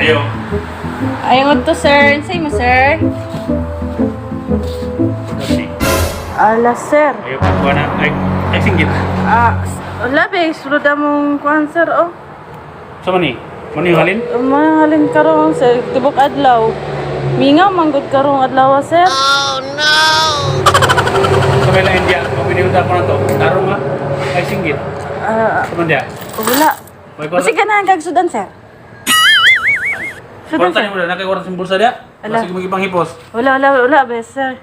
Ayo. Ayaw'G to, sir. Say mo, sir. Kasi. Ala, sir. Ayo pa ko na. Ay singgit. Wala, be. Sulod mong kuhan, sir, oh. Sa mani? Mani halin? Mahalin karon, sir. Tibok adlaw. Mingaw, manggod karong adlaw, sir. Sa may lang India. Mapinihunta ko na to. Tarong ha? Ay singgit. Sa mandia? Wala. May kwarta. Kasi ganahan kag sudan, sir. Sudan, Kwarta sir. niyo mo na. Nakay kwarta sa bulsa dia? Ala. Basig mo ipanghipos. Wala, be, sir.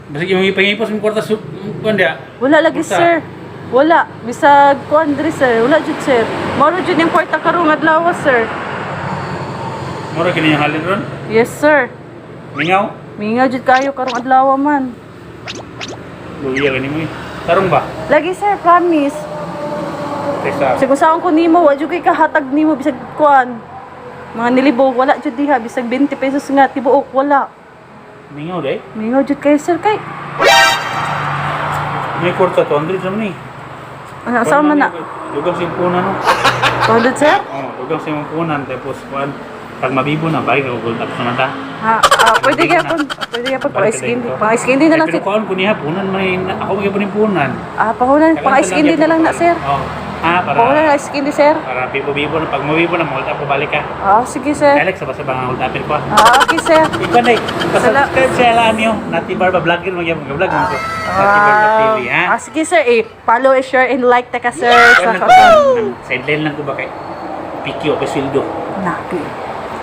Basig mo ipanghipos mo kwarta sa mandia? Wala lagi, Bulsa. sir. Wala. Bisag kuhan diri, sir. Wala jud, sir. Maro jud yung kwarta karong adlaw, sir. Mura kini yung halin ron? Yes, sir. Mingaw? Mingaw jud kayo karong adlaw man. Luya ka ni mo eh. Tarong ba? Lagi, sir, promise. Tesa. Sige saan ko nimo, wa jud kay kahatag nimo bisag kuan. Mga nilibog wala jud diha bisag 20 pesos nga tibuok wala. Mingaw day? Mingaw jud kay sir kay. May kwarta 200 sa mani. Ano sa man na? Dugang simpunan no? 200, sir? Oo, dugang simpunan. Tapos kuan. Pag mabibo na, balik ako gold up sa mata. Pwede kaya pag pang-ice candy na lang Pero sir. kuan ko niya, punan may, ako magiging punan. Pangunan, pang-ice candy na lang na sir. Oo. Pangunan Para, ice candy sir. para bibo-bibo na. Pag mabibo na, hold up ko balik ka. Sige sir. Alex, sabas-sabang ang hold upin ko. Okay sir. Ikaw na, pasubscribe sa alaan niyo. Nati Barba Vlogger, mag-vlog mo ko. Nati Barba TV, ha? Sige sir, follow, share, and like taka sir. Sideline lang ko ba kay Piki o Pesildo. Napi.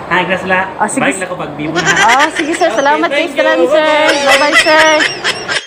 Hi, Grasla. Sige. Balik na ko pag bibo na. Sige sir, Okay, salamat thank kay sir. you. Bye-bye sir.